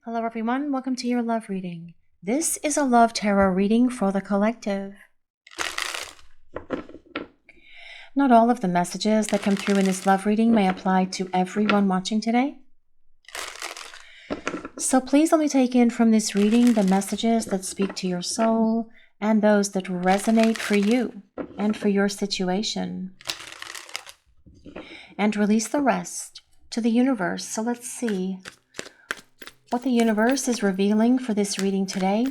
Hello, everyone. Welcome to your love reading. This is a love tarot reading for the collective. Not all of the messages that come through in this love reading may apply to everyone watching today. So please only take in from this reading the messages that speak to your soul and those that resonate for you and for your situation. And release the rest to the universe. So let's see what the universe is revealing for this reading today.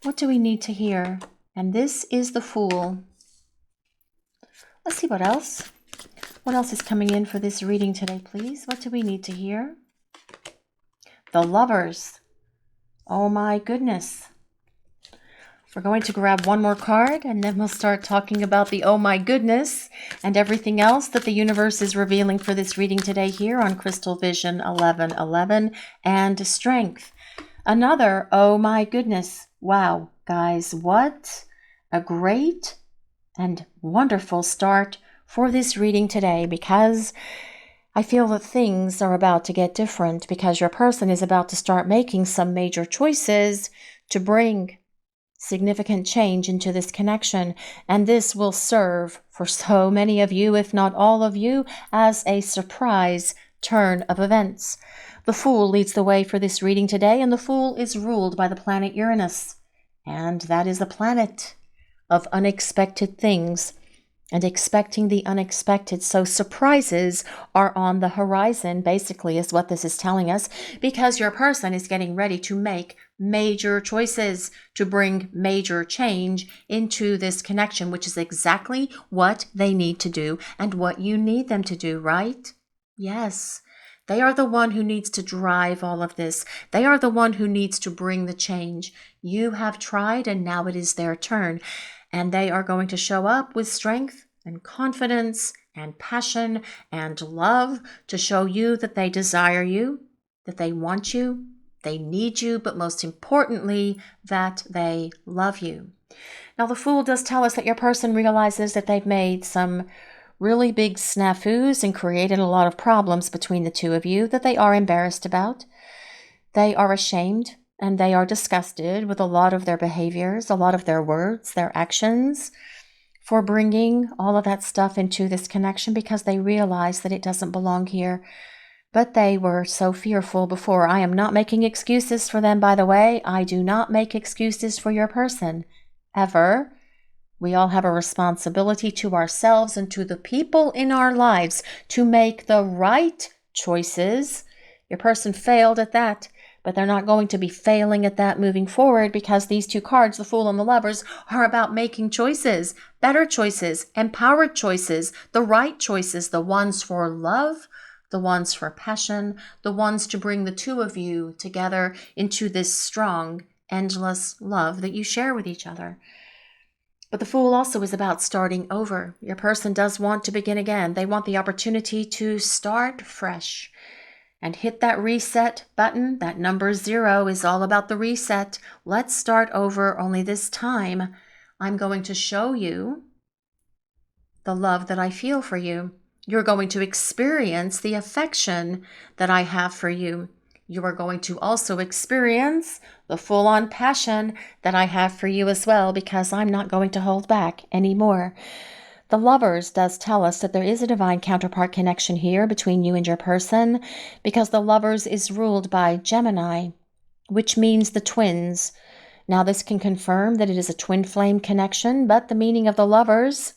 What do we need to hear? And this is the Fool. Let's see what else. What else is coming in for this reading today, please? What do we need to hear? The Lovers. Oh my goodness. We're going to grab one more card and then we'll start talking about the oh my goodness and everything else that the universe is revealing for this reading today here on Crystal Vision 1111 and Strength. Another oh my goodness. Wow, guys, what a great and wonderful start for this reading today, because I feel that things are about to get different, because your person is about to start making some major choices to bring significant change into this connection, and this will serve for so many of you, if not all of you, as a surprise turn of events. The Fool leads the way for this reading today, and the Fool is ruled by the planet Uranus, and that is a planet of unexpected things and expecting the unexpected. So surprises are on the horizon, basically, is what this is telling us, because your person is getting ready to make major choices to bring major change into this connection, which is exactly what they need to do and what you need them to do, right? Yes. They are the one who needs to drive all of this. They are the one who needs to bring the change. You have tried, and now it is their turn. And they are going to show up with strength and confidence and passion and love to show you that they desire you, that they want you, they need you, but most importantly, that they love you. Now, the Fool does tell us that your person realizes that they've made some really big snafus and created a lot of problems between the two of you that they are embarrassed about. They are ashamed and they are disgusted with a lot of their behaviors, a lot of their words, their actions, for bringing all of that stuff into this connection, because they realize that it doesn't belong here. But they were so fearful before. I am not making excuses for them, by the way. I do not make excuses for your person, ever. We all have a responsibility to ourselves and to the people in our lives to make the right choices. Your person failed at that, but they're not going to be failing at that moving forward, because these two cards, the Fool and the Lovers, are about making choices, better choices, empowered choices, the right choices, the ones for love, the ones for passion, the ones to bring the two of you together into this strong, endless love that you share with each other. But the Fool also is about starting over. Your person does want to begin again. They want the opportunity to start fresh and hit that reset button. That number 0 is all about the reset. Let's start over, only this time I'm going to show you the love that I feel for you. You're going to experience the affection that I have for you. You are going to also experience the full-on passion that I have for you as well, because I'm not going to hold back anymore. The Lovers does tell us that there is a divine counterpart connection here between you and your person, because the Lovers is ruled by Gemini, which means the twins. Now, this can confirm that it is a twin flame connection, but the meaning of the Lovers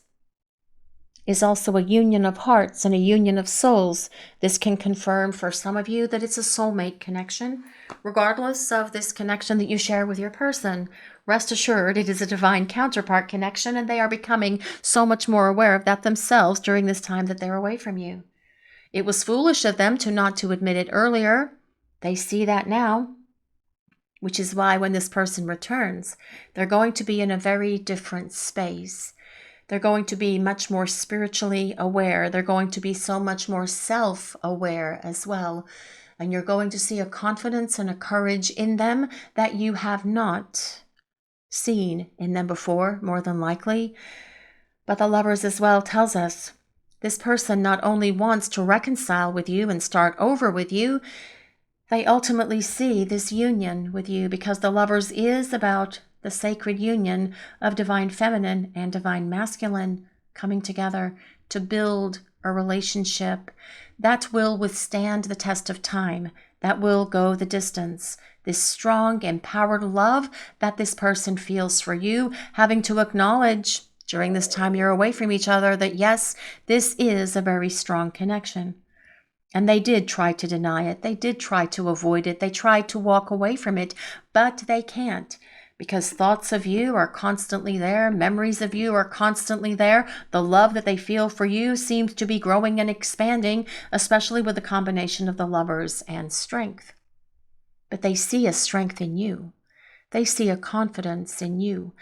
is also a union of hearts and a union of souls. This can confirm for some of you that it's a soulmate connection. Regardless of this connection that you share with your person, rest assured it is a divine counterpart connection, and they are becoming so much more aware of that themselves during this time that they're away from you. It was foolish of them not to admit it earlier. They see that now, which is why when this person returns, they're going to be in a very different space. They're going to be much more spiritually aware. They're going to be so much more self-aware as well. And you're going to see a confidence and a courage in them that you have not seen in them before, more than likely. But the Lovers as well tells us this person not only wants to reconcile with you and start over with you, They ultimately see this union with you because the Lovers is about the sacred union of divine feminine and divine masculine coming together to build a relationship that will withstand the test of time, that will go the distance. This strong, empowered love that this person feels for you, having to acknowledge during this time you're away from each other that yes, this is a very strong connection. And they did try to deny it. They did try to avoid it. They tried to walk away from it, but they can't because thoughts of you are constantly there. Memories of you are constantly there. The love that they feel for you seems to be growing and expanding, especially with the combination of the Lovers and strength. But they see a strength in you. They see a confidence in you.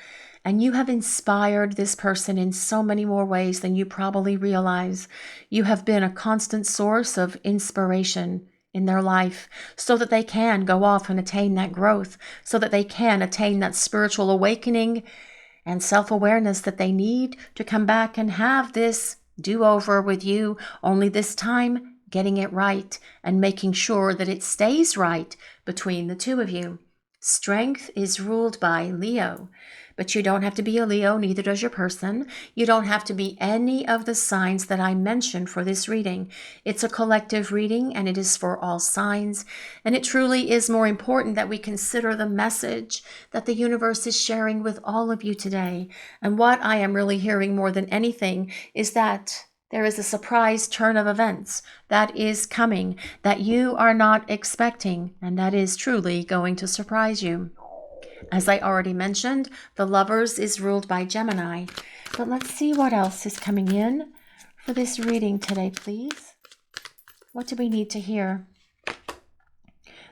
And you have inspired this person in so many more ways than you probably realize. You have been a constant source of inspiration in their life so that they can go off and attain that growth, so that they can attain that spiritual awakening and self-awareness that they need to come back and have this do-over with you, only this time getting it right and making sure that it stays right between the two of you. Strength is ruled by Leo. But you don't have to be a Leo, neither does your person. You don't have to be any of the signs that I mentioned for this reading. It's a collective reading and it is for all signs. And it truly is more important that we consider the message that the universe is sharing with all of you today. And what I am really hearing more than anything is that there is a surprise turn of events that is coming that you are not expecting, and that is truly going to surprise you. As I already mentioned, the Lovers is ruled by Gemini. But let's see what else is coming in for this reading today, please. What do we need to hear?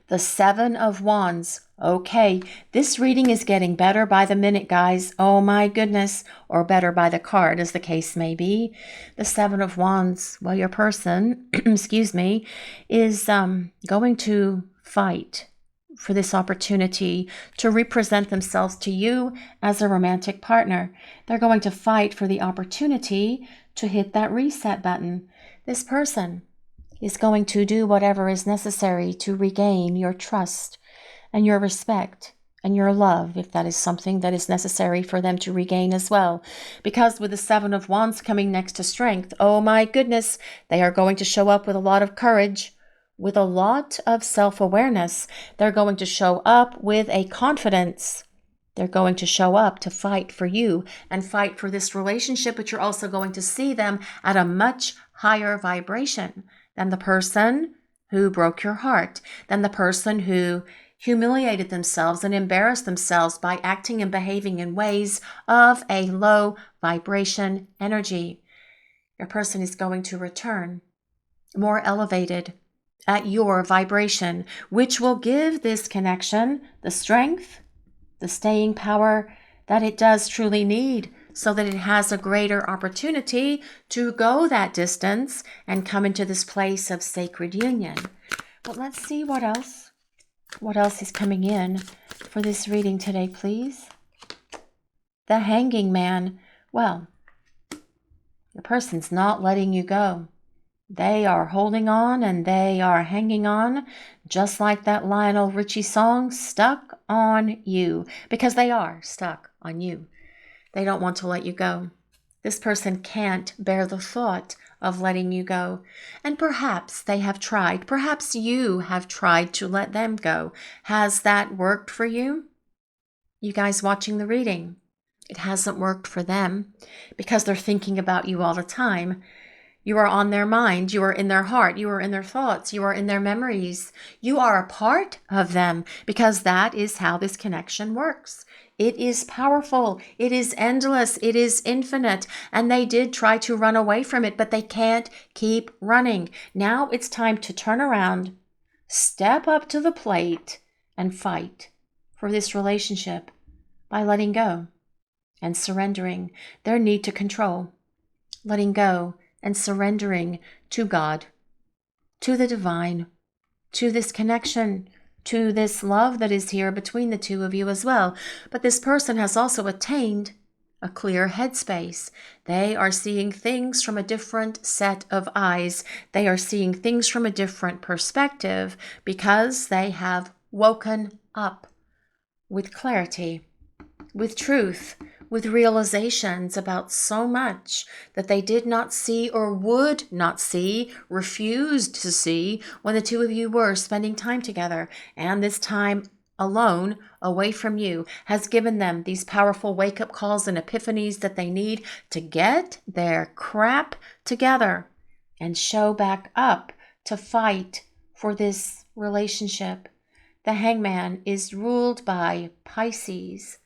The Seven of Wands. Okay, this reading is getting better by the minute, guys. Oh my goodness. Or better by the card, as the case may be. The Seven of Wands. Well, your person, excuse me, is going to fight for this opportunity to represent themselves to you as a romantic partner. They're going to fight for the opportunity to hit that reset button. This person is going to do whatever is necessary to regain your trust and your respect and your love, if that is something that is necessary for them to regain as well. Because with the Seven of Wands coming next to strength, oh my goodness, they are going to show up with a lot of courage, with a lot of self-awareness. They're going to show up with a confidence. They're going to show up to fight for you and fight for this relationship, but you're also going to see them at a much higher vibration than the person who broke your heart, than the person who humiliated themselves and embarrassed themselves by acting and behaving in ways of a low vibration energy. Your person is going to return more elevated at your vibration, which will give this connection the strength, the staying power that it does truly need, so that it has a greater opportunity to go that distance and come into this place of sacred union. But let's see what else is coming in for this reading today, please. The Hanging Man. Well, the person's not letting you go. They are holding on and they are hanging on, just like that Lionel Richie song, Stuck on You, because they are stuck on you. They don't want to let you go. This person can't bear the thought of letting you go. And perhaps they have tried. Perhaps you have tried to let them go. Has that worked for you? You guys watching the reading, it hasn't worked for them because they're thinking about you all the time. You are on their mind. You are in their heart. You are in their thoughts. You are in their memories. You are a part of them because that is how this connection works. It is powerful. It is endless. It is infinite. And they did try to run away from it, but they can't keep running. Now it's time to turn around, step up to the plate, and fight for this relationship by letting go and surrendering their need to control, letting go and surrendering to God, to the divine, to this connection, to this love that is here between the two of you as well. But this person has also attained a clear headspace. They are seeing things from a different set of eyes. They are seeing things from a different perspective because they have woken up with clarity, with truth, with realizations about so much that they did not see or would not see, refused to see when the two of you were spending time together. And this time alone, away from you, has given them these powerful wake-up calls and epiphanies that they need to get their crap together and show back up to fight for this relationship. The Hangman is ruled by Pisces.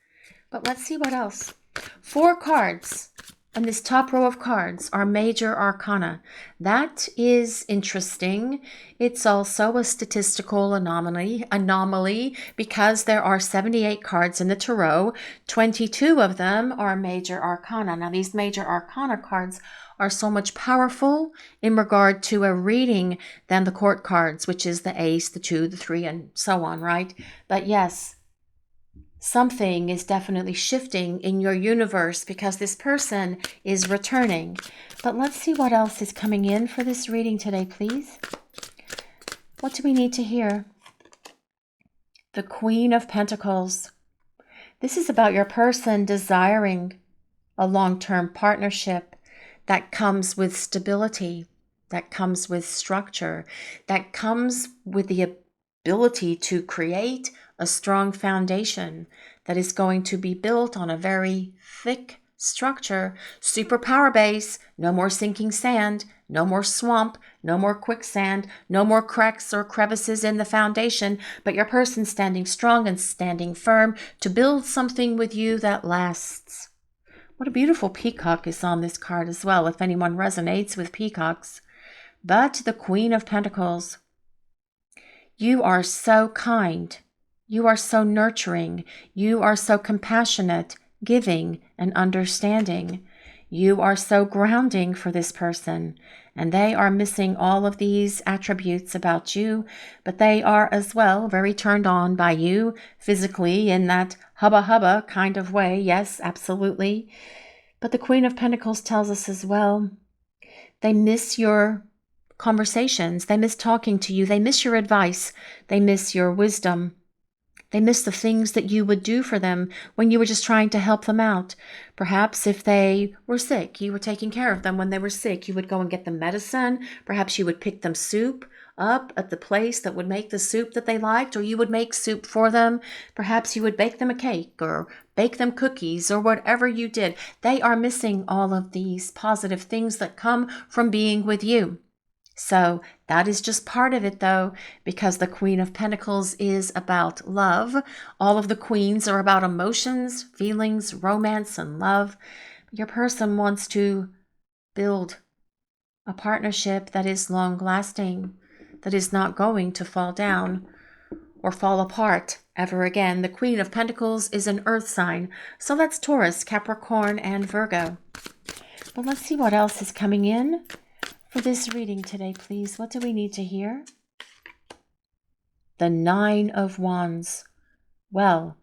But let's see what else. 4 cards on this top row of cards are major arcana. That is interesting. It's also a statistical anomaly because there are 78 cards in the tarot. 22 of them are major arcana. Now, these major arcana cards are so much powerful in regard to a reading than the court cards, which is the ace, the 2, the 3, and so on, right? But yes, something is definitely shifting in your universe because this person is returning. But let's see what else is coming in for this reading today, please. What do we need to hear? The Queen of Pentacles. This is about your person desiring a long-term partnership that comes with stability, that comes with structure, that comes with the ability to create a strong foundation that is going to be built on a very thick structure, super power base, no more sinking sand, no more swamp, no more quicksand, no more cracks or crevices in the foundation, but your person standing strong and standing firm to build something with you that lasts. What a beautiful peacock is on this card as well, if anyone resonates with peacocks. But the Queen of Pentacles, you are so kind. You are so nurturing. You are so compassionate, giving, and understanding. You are so grounding for this person, and they are missing all of these attributes about you, but they are as well very turned on by you physically in that hubba kind of way. Yes, absolutely. But the Queen of Pentacles tells us as well, they miss your conversations. They miss talking to you. They miss your advice. They miss your wisdom. They miss the things that you would do for them when you were just trying to help them out. Perhaps if they were sick, you were taking care of them when they were sick. You would go and get them medicine. Perhaps you would pick them soup up at the place that would make the soup that they liked, or you would make soup for them. Perhaps you would bake them a cake or bake them cookies or whatever you did. They are missing all of these positive things that come from being with you. So that is just part of it, though, because the Queen of Pentacles is about love. All of the queens are about emotions, feelings, romance, and love. Your person wants to build a partnership that is long-lasting, that is not going to fall down or fall apart ever again. The Queen of Pentacles is an earth sign, so that's Taurus, Capricorn, and Virgo. But let's see what else is coming in for this reading today, please. What do we need to hear? The 9 of Wands. Well,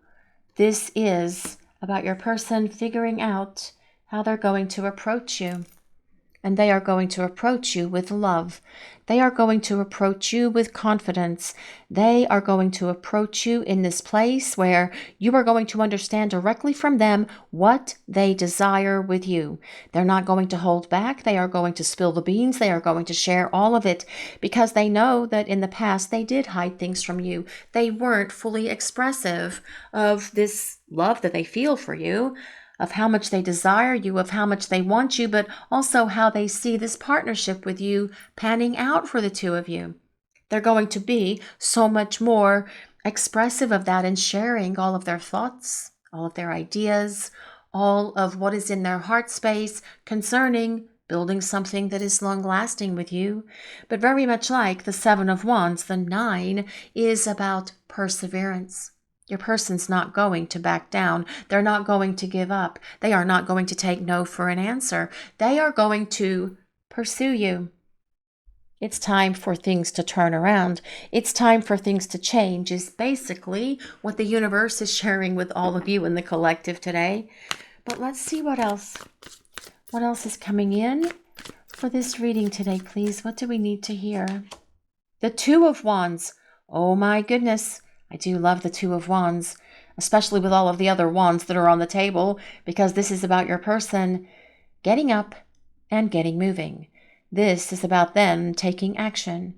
this is about your person figuring out how they're going to approach you. And they are going to approach you with love. They are going to approach you with confidence. They are going to approach you in this place where you are going to understand directly from them what they desire with you. They're not going to hold back. They are going to spill the beans. They are going to share all of it because they know that in the past they did hide things from you. They weren't fully expressive of this love that they feel for you, of how much they desire you, of how much they want you, but also how they see this partnership with you panning out for the two of you. They're going to be so much more expressive of that and sharing all of their thoughts, all of their ideas, all of what is in their heart space concerning building something that is long-lasting with you. But very much like the 7 of Wands, the 9 is about perseverance. Your person's not going to back down. They're not going to give up. They are not going to take no for an answer. They are going to pursue you. It's time for things to turn around. It's time for things to change is basically what the universe is sharing with all of you in the collective today. But let's see what else. What else is coming in for this reading today, please? What do we need to hear? The Two of Wands. Oh my goodness. I do love the Two of Wands, especially with all of the other wands that are on the table, because this is about your person getting up and getting moving. This is about them taking action.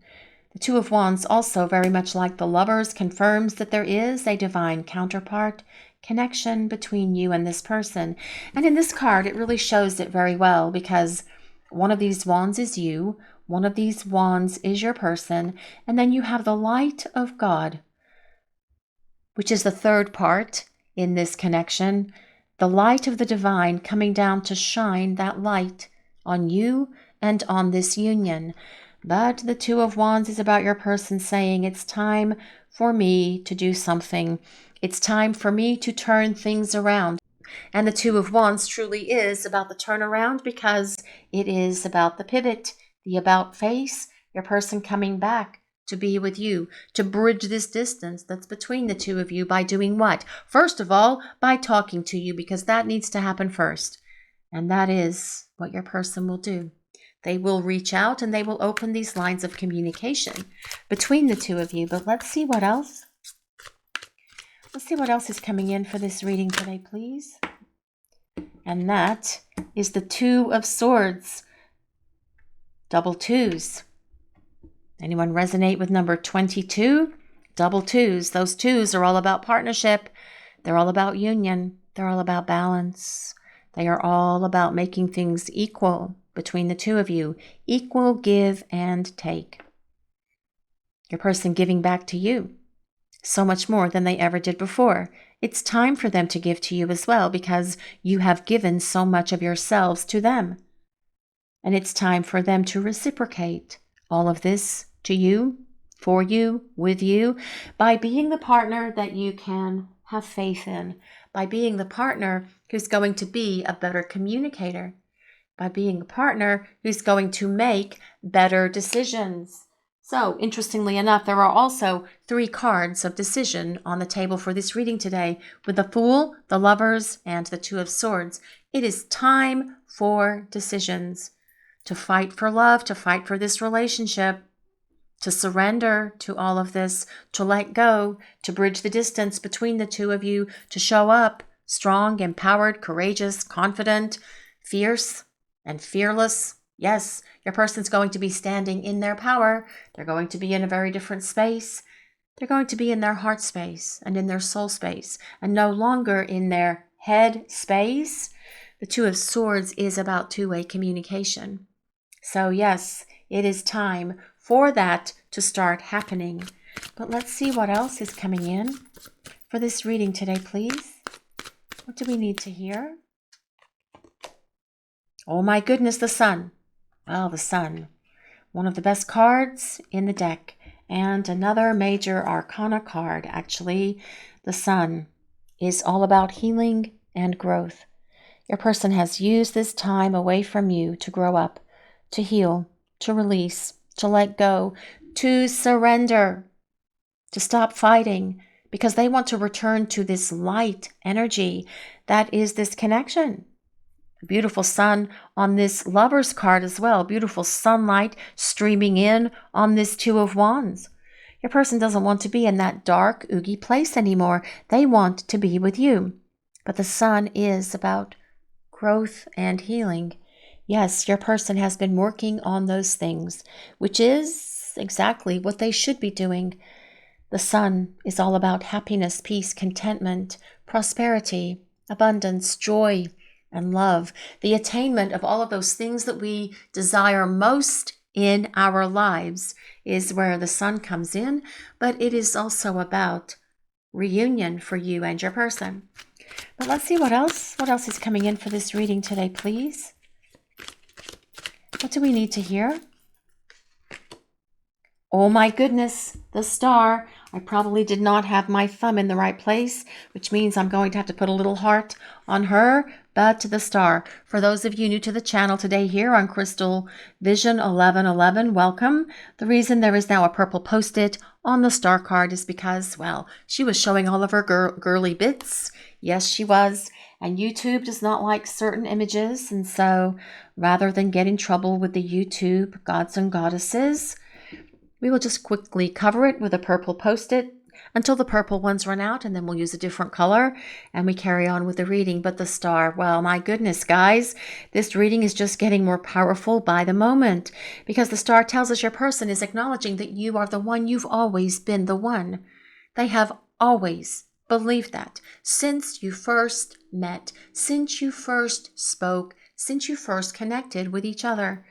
The Two of Wands, also very much like the Lovers, confirms that there is a divine counterpart connection between you and this person. And in this card, it really shows it very well, because one of these wands is you, one of these wands is your person, and then you have the light of God, which is the third part in this connection, the light of the divine coming down to shine that light on you and on this union. But the Two of Wands is about your person saying, it's time for me to do something. It's time for me to turn things around. And the Two of Wands truly is about the turnaround, because it is about the pivot, the about face, your person coming back to be with you, to bridge this distance that's between the two of you by doing what? First of all, by talking to you, because that needs to happen first. And that is what your person will do. They will reach out and they will open these lines of communication between the two of you. But let's see what else. Let's see what else is coming in for this reading today, please. And that is the Two of Swords. Double twos. Anyone resonate with number 22? Double twos. Those twos are all about partnership. They're all about union. They're all about balance. They are all about making things equal between the two of you. Equal give and take. Your person giving back to you so much more than they ever did before. It's time for them to give to you as well, because you have given so much of yourselves to them. And it's time for them to reciprocate all of this to you, for you, with you, by being the partner that you can have faith in, by being the partner who's going to be a better communicator, by being a partner who's going to make better decisions. So, interestingly enough, there are also 3 cards of decision on the table for this reading today, with the Fool, the Lovers, and the Two of Swords. It is time for decisions, to fight for love, to fight for this relationship, to surrender to all of this, to let go, to bridge the distance between the two of you, to show up strong, empowered, courageous, confident, fierce, and fearless. Yes, your person's going to be standing in their power. They're going to be in a very different space. They're going to be in their heart space and in their soul space, and no longer in their head space. The Two of Swords is about two-way communication. So yes, it is time for that to start happening. But let's see what else is coming in for this reading today, please. What do we need to hear? Oh my goodness, the Sun. Well, the Sun, one of the best cards in the deck, and another major arcana card, actually. The Sun is all about healing and growth. Your person has used this time away from you to grow up, to heal, to release, to let go, to surrender, to stop fighting, because they want to return to this light energy that is this connection. A beautiful sun on this Lover's card as well. Beautiful sunlight streaming in on this Two of Wands. Your person doesn't want to be in that dark, oogie place anymore. They want to be with you. But the Sun is about growth and healing. Yes, your person has been working on those things, which is exactly what they should be doing. The Sun is all about happiness, peace, contentment, prosperity, abundance, joy, and love. The attainment of all of those things that we desire most in our lives is where the Sun comes in, but it is also about reunion for you and your person. But let's see what else is coming in for this reading today, please. What do we need to hear? Oh my goodness, the Star. I probably did not have my thumb in the right place, which means I'm going to have to put a little heart on her, but the Star. For those of you new to the channel today here on Crystal Vision 1111, welcome. The reason there is now a purple post-it on the Star card is because, well, she was showing all of her girly bits. Yes, she was. And YouTube does not like certain images. And so rather than get in trouble with the YouTube gods and goddesses, we will just quickly cover it with a purple Post-it until the purple ones run out, and then we'll use a different color and we carry on with the reading. But the star, well, my goodness, guys, this reading is just getting more powerful by the moment, because the star tells us your person is acknowledging that you are the one. You've always been the one. They have always believed that since you first met, since you first spoke, since you first connected with each other.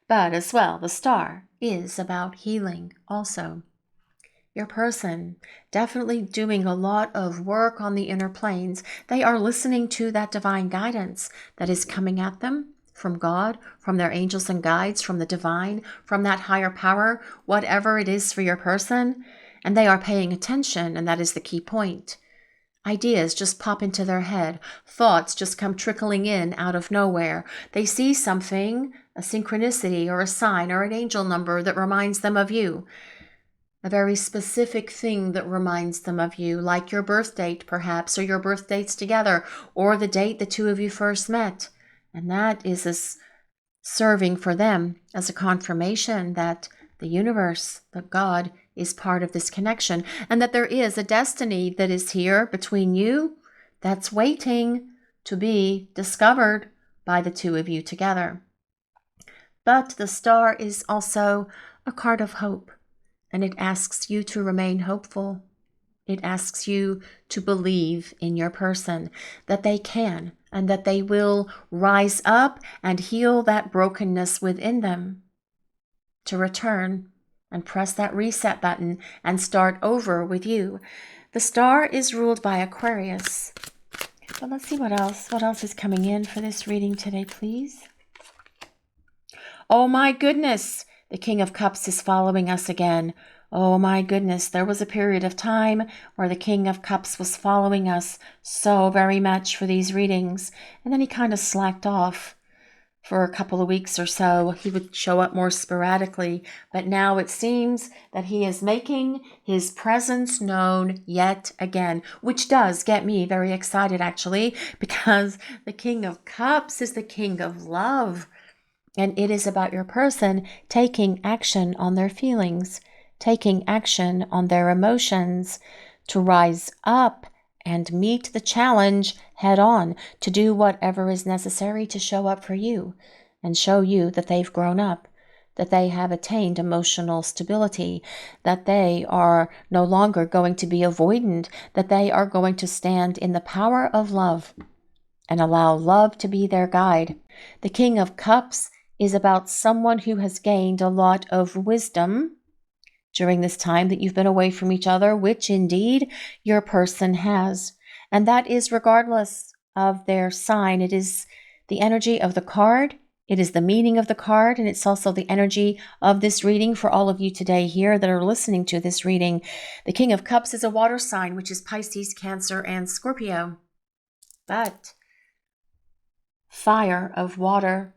But as well, the star is about healing also. Your person definitely doing a lot of work on the inner planes. They are listening to that divine guidance that is coming at them from God, from their angels and guides, from the divine, from that higher power, whatever it is for your person. And they are paying attention, and that is the key point. Ideas just pop into their head. Thoughts just come trickling in out of nowhere. They see something, a synchronicity or a sign or an angel number that reminds them of you. A very specific thing that reminds them of you, like your birth date perhaps, or your birth dates together, or the date the two of you first met. And that is serving for them as a confirmation that the universe, that God, is part of this connection, and that there is a destiny that is here between you that's waiting to be discovered by the two of you together. But the star is also a card of hope, and it asks you to remain hopeful. It asks you to believe in your person, that they can and that they will rise up and heal that brokenness within them, to return and press that reset button and start over with you. The star is ruled by Aquarius. But let's see what else. What else is coming in for this reading today, please? Oh my goodness, the King of Cups is following us again. Oh my goodness, there was a period of time where the King of Cups was following us so very much for these readings, and then he kind of slacked off for a couple of weeks or so. He would show up more sporadically, but now it seems that he is making his presence known yet again, which does get me very excited actually, because the King of Cups is the King of Love, and it is about your person taking action on their feelings, taking action on their emotions, to rise up and meet the challenge head on, to do whatever is necessary to show up for you and show you that they've grown up, that they have attained emotional stability, that they are no longer going to be avoidant, that they are going to stand in the power of love and allow love to be their guide. The King of Cups is about someone who has gained a lot of wisdom during this time that you've been away from each other, which indeed your person has. And that is regardless of their sign. It is the energy of the card. It is the meaning of the card. And it's also the energy of this reading for all of you today here that are listening to this reading. The King of Cups is a water sign, which is Pisces, Cancer, and Scorpio. But fire of water.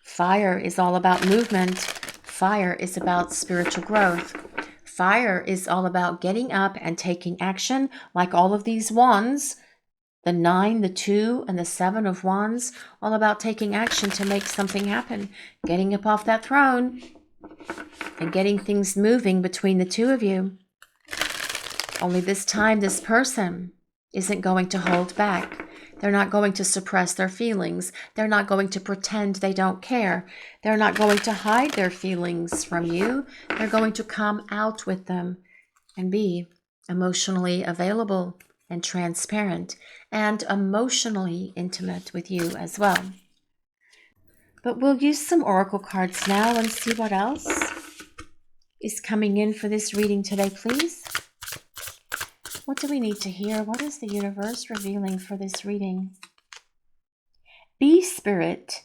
Fire is all about movement. Fire is about spiritual growth. Fire is all about getting up and taking action, like all of these wands, the 9, the 2, and the 7 of wands, all about taking action to make something happen, getting up off that throne and getting things moving between the two of you. Only this time, this person isn't going to hold back. They're not going to suppress their feelings. They're not going to pretend they don't care. They're not going to hide their feelings from you. They're going to come out with them and be emotionally available and transparent and emotionally intimate with you as well. But we'll use some oracle cards now and see what else is coming in for this reading today, please. What do we need to hear? What is the universe revealing for this reading? Bee Spirit.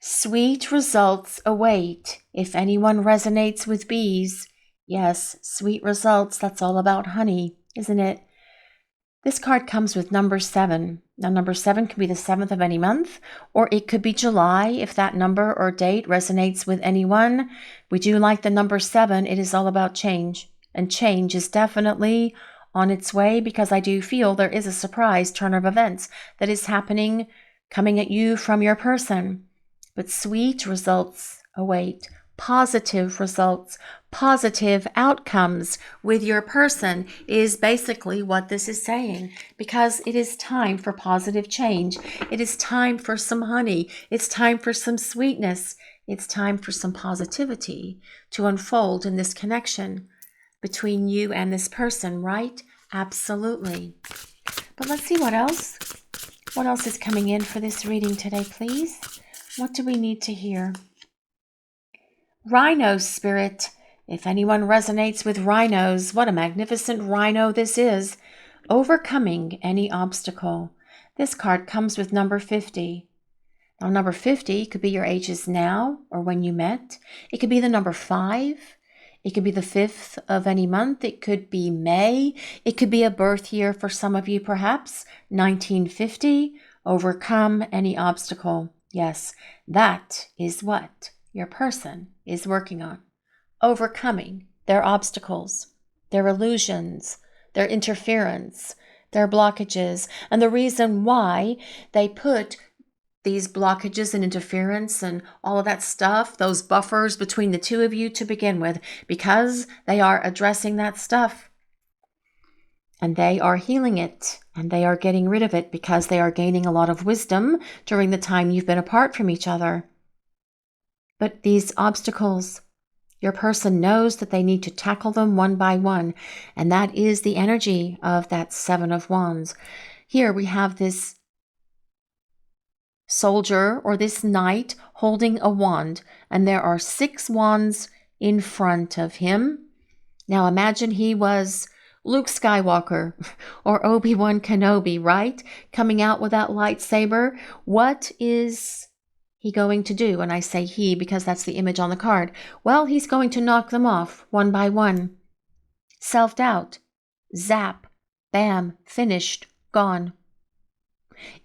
Sweet results await. If anyone resonates with bees, yes, sweet results, that's all about honey, isn't it? This card comes with number 7. Now, number 7 can be the 7th of any month, or it could be July if that number or date resonates with anyone. We do like the number 7. It is all about change, and change is definitely on its way, because I do feel there is a surprise turn of events that is happening, coming at you from your person. But sweet results await, positive results, positive outcomes with your person is basically what this is saying, because it is time for positive change. It is time for some honey. It's time for some sweetness. It's time for some positivity to unfold in this connection between you and this person, right? Absolutely. But let's see what else. What else is coming in for this reading today, please? What do we need to hear? Rhino spirit. If anyone resonates with rhinos, what a magnificent rhino this is. Overcoming any obstacle. This card comes with number 50. Now, number 50 could be your ages now or when you met. It could be the number 5. It could be the 5th of any month. It could be May. It could be a birth year for some of you, perhaps 1950. Overcome any obstacle. Yes, that is what your person is working on. Overcoming their obstacles, their illusions, their interference, their blockages, and the reason why they put these blockages and interference and all of that stuff, those buffers between the two of you to begin with, because they are addressing that stuff. And they are healing it, and they are getting rid of it because they are gaining a lot of wisdom during the time you've been apart from each other. But these obstacles, your person knows that they need to tackle them one by one, and that is the energy of that 7 of Wands. Here we have this soldier or this knight holding a wand, and there are 6 wands in front of him. Now imagine he was Luke Skywalker or Obi-Wan Kenobi, right? Coming out with that lightsaber. What is he going to do? And I say he because that's the image on the card. Well, he's going to knock them off one by one. Self-doubt. Zap. Bam. Finished. Gone.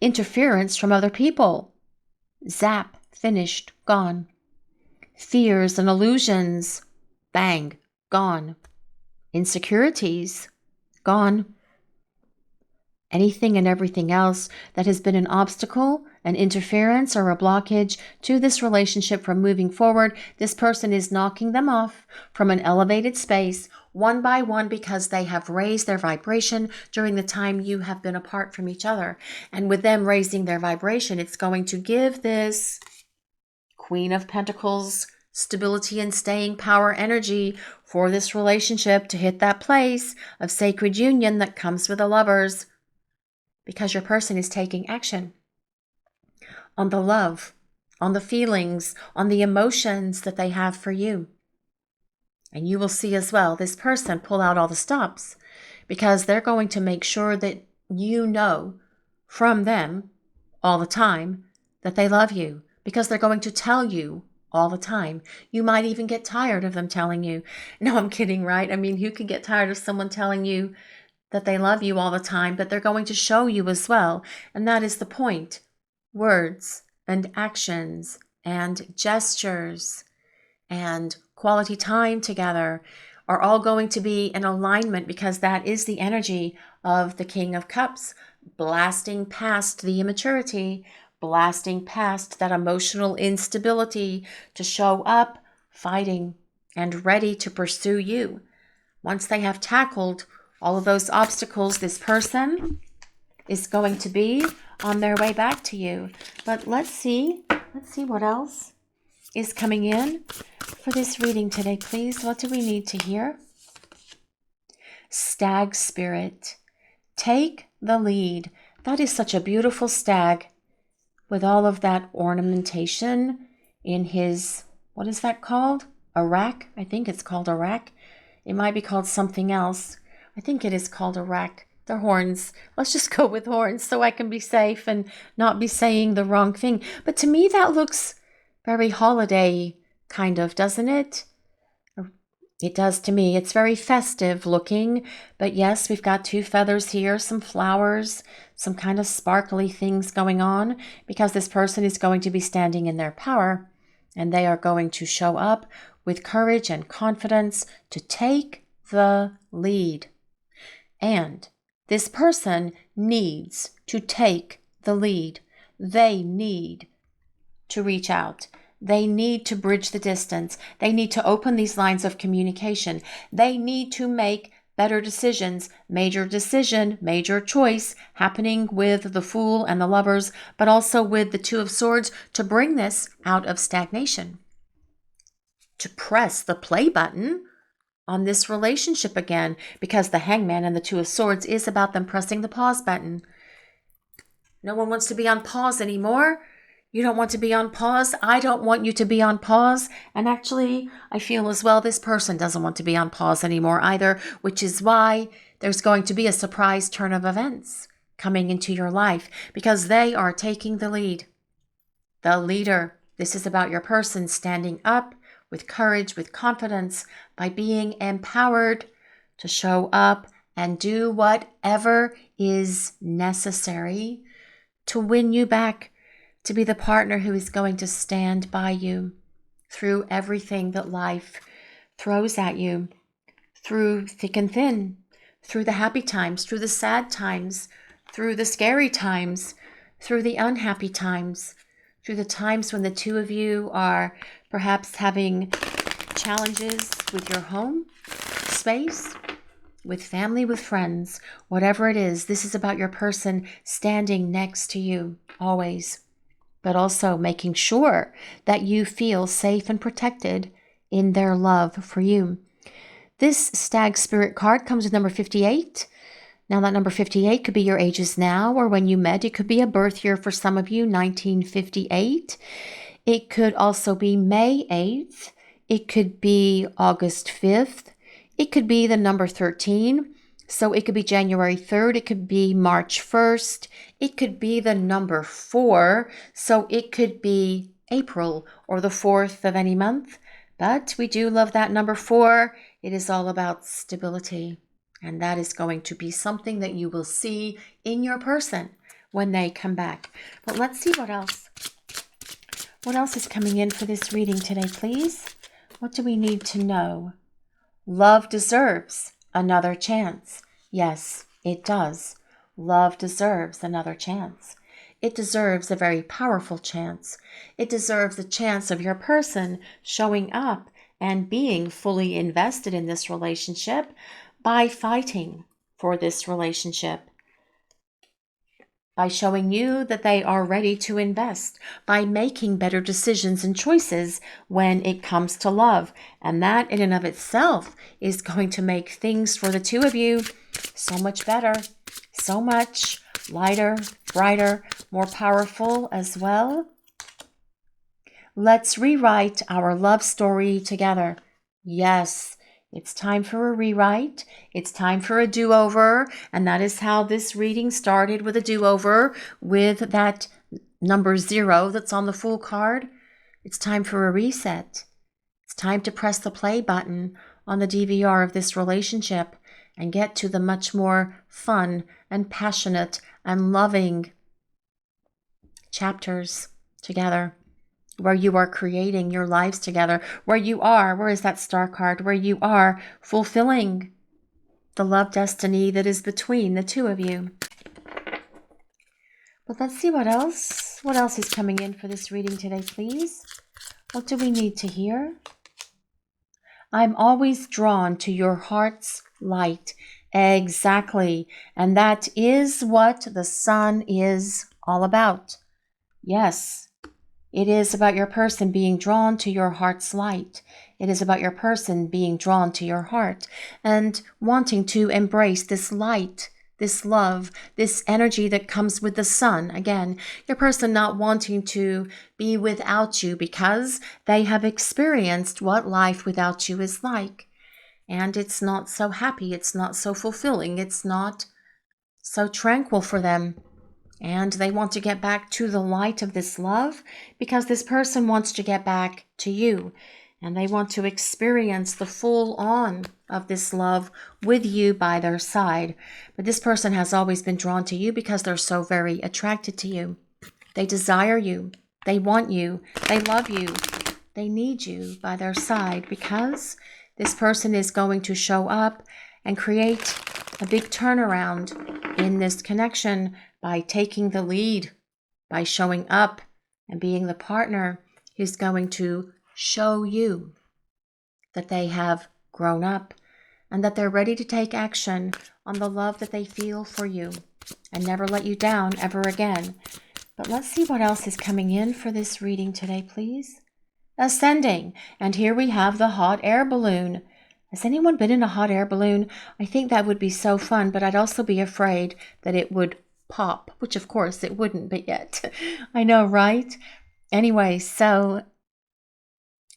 Interference from other people. Zap. Finished. Gone. Fears and illusions. Bang. Gone. Insecurities, gone. Anything and everything else that has been an obstacle, an interference, or a blockage to this relationship from moving forward, this person is knocking them off from an elevated space one by one because they have raised their vibration during the time you have been apart from each other. And with them raising their vibration, it's going to give this Queen of Pentacles stability and staying power energy for this relationship to hit that place of sacred union that comes with the lovers, because your person is taking action on the love, on the feelings, on the emotions that they have for you. And you will see as well this person pull out all the stops, because they're going to make sure that you know from them all the time that they love you, because they're going to tell you all the time. You might even get tired of them telling you. No, I'm kidding, right? I mean, who could get tired of someone telling you that they love you all the time, but they're going to show you as well. And that is the point. Words and actions and gestures and quality time together are all going to be in alignment, because that is the energy of the King of Cups, blasting past the immaturity, blasting past that emotional instability to show up fighting and ready to pursue you. Once they have tackled all of those obstacles, this person is going to be on their way back to you. But let's see what else is coming in for this reading today, please. What do we need to hear? Stag spirit. Take the lead. That is such a beautiful stag, with all of that ornamentation in his, what is that called? A rack? I think it's called a rack. It might be called something else. I think it is called a rack. They're horns. Let's just go with horns so I can be safe and not be saying the wrong thing. But to me, that looks very holiday kind of, doesn't it? It does to me. It's very festive looking, but yes, we've got 2 feathers here, some flowers, some kind of sparkly things going on, because this person is going to be standing in their power, and they are going to show up with courage and confidence to take the lead. And this person needs to take the lead. They need to reach out. They need to bridge the distance. They need to open these lines of communication. They need to make better decisions, major decision, major choice happening with the Fool and the Lovers, but also with the Two of Swords to bring this out of stagnation. To press the play button on this relationship again, because the Hangman and the Two of Swords is about them pressing the pause button. No one wants to be on pause anymore. You don't want to be on pause. I don't want you to be on pause. And actually, I feel as well this person doesn't want to be on pause anymore either, which is why there's going to be a surprise turn of events coming into your life because they are taking the lead. The leader. This is about your person standing up with courage, with confidence, by being empowered to show up and do whatever is necessary to win you back, to be the partner who is going to stand by you through everything that life throws at you, through thick and thin, through the happy times, through the sad times, through the scary times, through the unhappy times, through the times when the two of you are perhaps having challenges with your home space, with family, with friends, whatever it is. This is about your person standing next to you always, but also making sure that you feel safe and protected in their love for you. This Stag Spirit card comes with number 58. Now that number 58 could be your ages now or when you met. It could be a birth year for some of you, 1958. It could also be May 8th. It could be August 5th. It could be the number 13. So it could be January 3rd. It could be March 1st. It could be the number 4. So it could be April or the 4th of any month. But we do love that number 4. It is all about stability. And that is going to be something that you will see in your person when they come back. But let's see what else. What else is coming in for this reading today, please? What do we need to know? Love deserves another chance. Yes, it does. Love deserves another chance. It deserves a very powerful chance. It deserves the chance of your person showing up and being fully invested in this relationship by fighting for this relationship, by showing you that they are ready to invest, by making better decisions and choices when it comes to love. And that in and of itself is going to make things for the two of you so much better, so much lighter, brighter, more powerful as well. Let's rewrite our love story together. Yes. It's time for a rewrite. It's time for a do-over. And that is how this reading started, with a do-over, with that number 0 that's on the Fool card. It's time for a reset. It's time to press the play button on the DVR of this relationship and get to the much more fun and passionate and loving chapters together, where you are creating your lives together, where is that star card, where you are fulfilling the love destiny that is between the two of you. But let's see what else is coming in for this reading today, please. What do we need to hear? I'm always drawn to your heart's light. Exactly. And that is what the sun is all about. Yes. It is about your person being drawn to your heart's light. It is about your person being drawn to your heart and wanting to embrace this light, this love, this energy that comes with the sun. Again, your person not wanting to be without you because they have experienced what life without you is like. And it's not so happy. It's not so fulfilling. It's not so tranquil for them. And they want to get back to the light of this love because this person wants to get back to you. And they want to experience the full on of this love with you by their side. But this person has always been drawn to you because they're so very attracted to you. They desire you. They want you. They love you. They need you by their side because this person is going to show up and create a big turnaround in this connection by taking the lead, by showing up and being the partner who's going to show you that they have grown up and that they're ready to take action on the love that they feel for you and never let you down ever again. But let's see what else is coming in for this reading today, please. Ascending. And here we have the hot air balloon. Has anyone been in a hot air balloon? I think that would be so fun, but I'd also be afraid that it would pop, which of course it wouldn't, but yet. I know, right? Anyway, so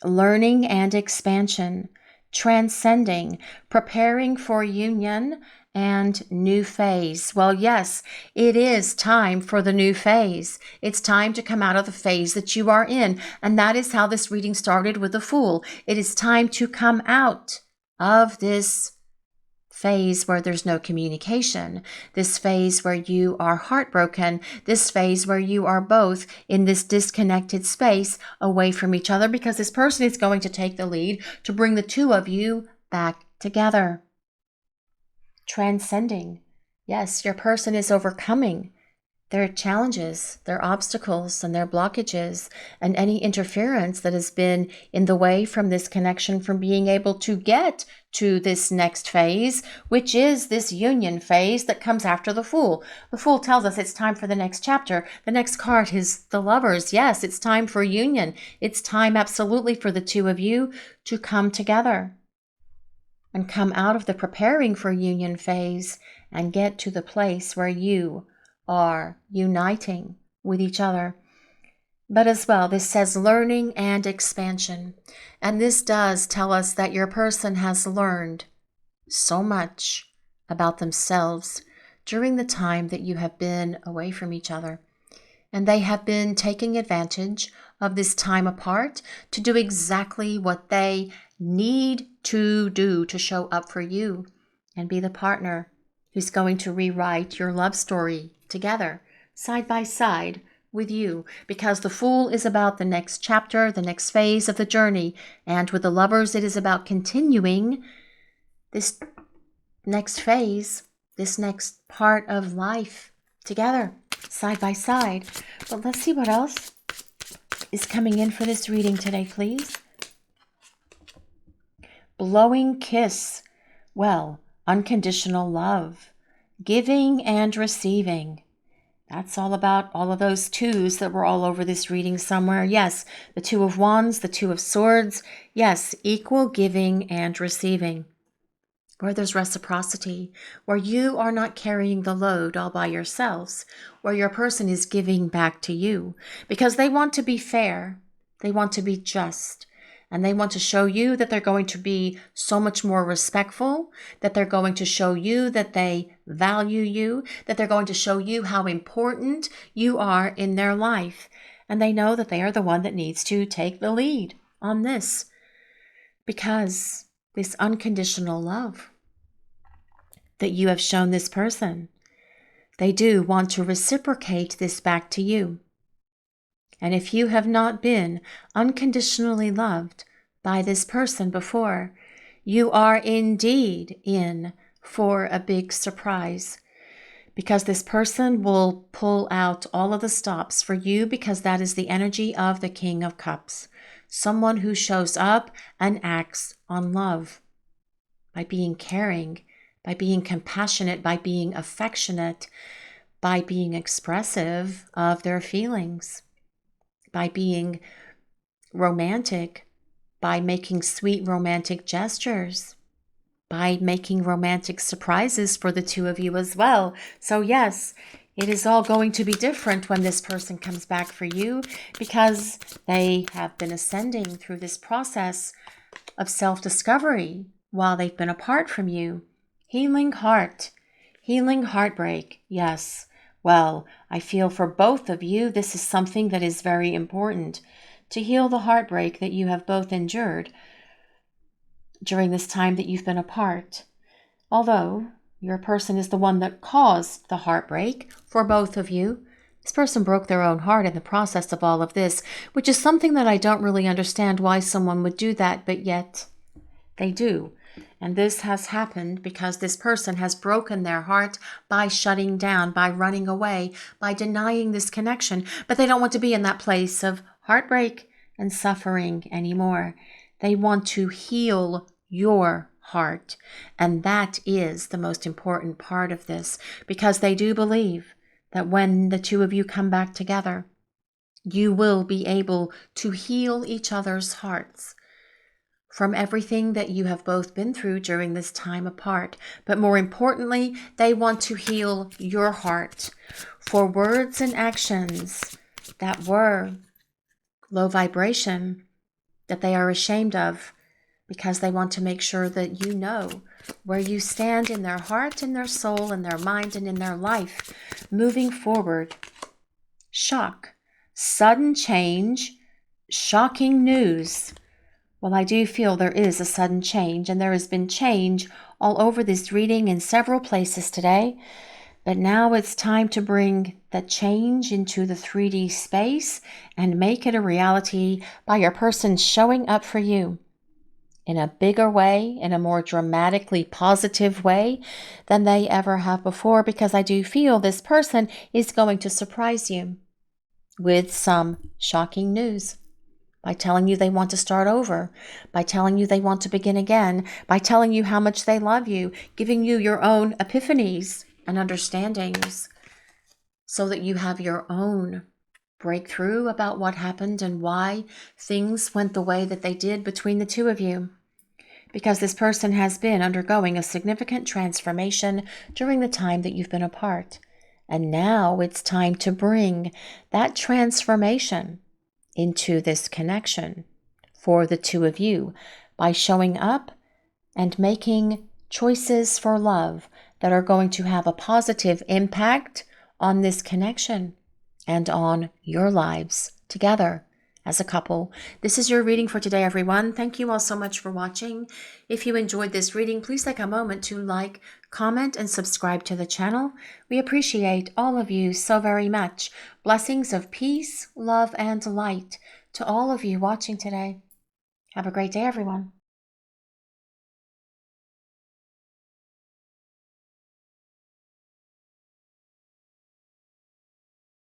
learning and expansion, transcending, preparing for union and new phase. Well, yes, it is time for the new phase. It's time to come out of the phase that you are in. And that is how this reading started with the Fool. It is time to come out of this phase where there's no communication, this phase where you are heartbroken, this phase where you are both in this disconnected space away from each other, because this person is going to take the lead to bring the two of you back together. Transcending. Yes, your person is overcoming their challenges, their obstacles, and their blockages, and any interference that has been in the way from this connection from being able to get to this next phase, which is this union phase that comes after the Fool. The Fool tells us it's time for the next chapter. The next card is the Lovers. Yes, it's time for union. It's time absolutely for the two of you to come together and come out of the preparing for union phase and get to the place where you are uniting with each other. But as well, this says learning and expansion. And this does tell us that your person has learned so much about themselves during the time that you have been away from each other. And they have been taking advantage of this time apart to do exactly what they need to do to show up for you and be the partner who's going to rewrite your love story together, side by side with you, because the Fool is about the next chapter, the next phase of the journey, and with the Lovers, it is about continuing this next phase, this next part of life together, side by side. But let's see what else is coming in for this reading today, please. Blowing kiss. Well, unconditional love. Giving and receiving. That's all about all of those twos that were all over this reading somewhere. Yes, the Two of Wands, the Two of Swords. Yes, equal giving and receiving. Where there's reciprocity, where you are not carrying the load all by yourselves, where your person is giving back to you because they want to be fair, they want to be just, and they want to show you that they're going to be so much more respectful, that they're going to show you that they value you, that they're going to show you how important you are in their life. And they know that they are the one that needs to take the lead on this, because this unconditional love that you have shown this person, they do want to reciprocate this back to you. And if you have not been unconditionally loved by this person before, you are indeed in for a big surprise, because this person will pull out all of the stops for you, because that is the energy of the King of Cups. Someone who shows up and acts on love by being caring, by being compassionate, by being affectionate, by being expressive of their feelings, by being romantic, by making sweet romantic gestures, by making romantic surprises for the two of you as well. So yes, it is all going to be different when this person comes back for you, because they have been ascending through this process of self-discovery while they've been apart from you. Healing heart, healing heartbreak. Yes. Well, I feel for both of you, this is something that is very important, to heal the heartbreak that you have both endured during this time that you've been apart. Although your person is the one that caused the heartbreak for both of you, this person broke their own heart in the process of all of this, which is something that I don't really understand why someone would do that, but yet they do. And this has happened because this person has broken their heart by shutting down, by running away, by denying this connection. But they don't want to be in that place of heartbreak and suffering anymore. They want to heal your heart. And that is the most important part of this, because they do believe that when the two of you come back together, you will be able to heal each other's hearts from everything that you have both been through during this time apart. But more importantly, they want to heal your heart for words and actions that were low vibration, that they are ashamed of, because they want to make sure that you know where you stand in their heart, in their soul, in their mind, and in their life moving forward. Shock, sudden change, shocking news. Well, I do feel there is a sudden change, and there has been change all over this reading in several places today. But now it's time to bring the change into the 3D space and make it a reality by your person showing up for you in a bigger way, in a more dramatically positive way than they ever have before, because I do feel this person is going to surprise you with some shocking news. By telling you they want to start over, by telling you they want to begin again, by telling you how much they love you, giving you your own epiphanies and understandings so that you have your own breakthrough about what happened and why things went the way that they did between the two of you. Because this person has been undergoing a significant transformation during the time that you've been apart. And now it's time to bring that transformation into this connection for the two of you by showing up and making choices for love that are going to have a positive impact on this connection and on your lives together as a couple. This is your reading for today, everyone. Thank you all so much for watching. If you enjoyed this reading, please take a moment to like, comment, and subscribe to the channel. We appreciate all of you so very much. Blessings of peace, love, and light to all of you watching today. Have a great day, everyone.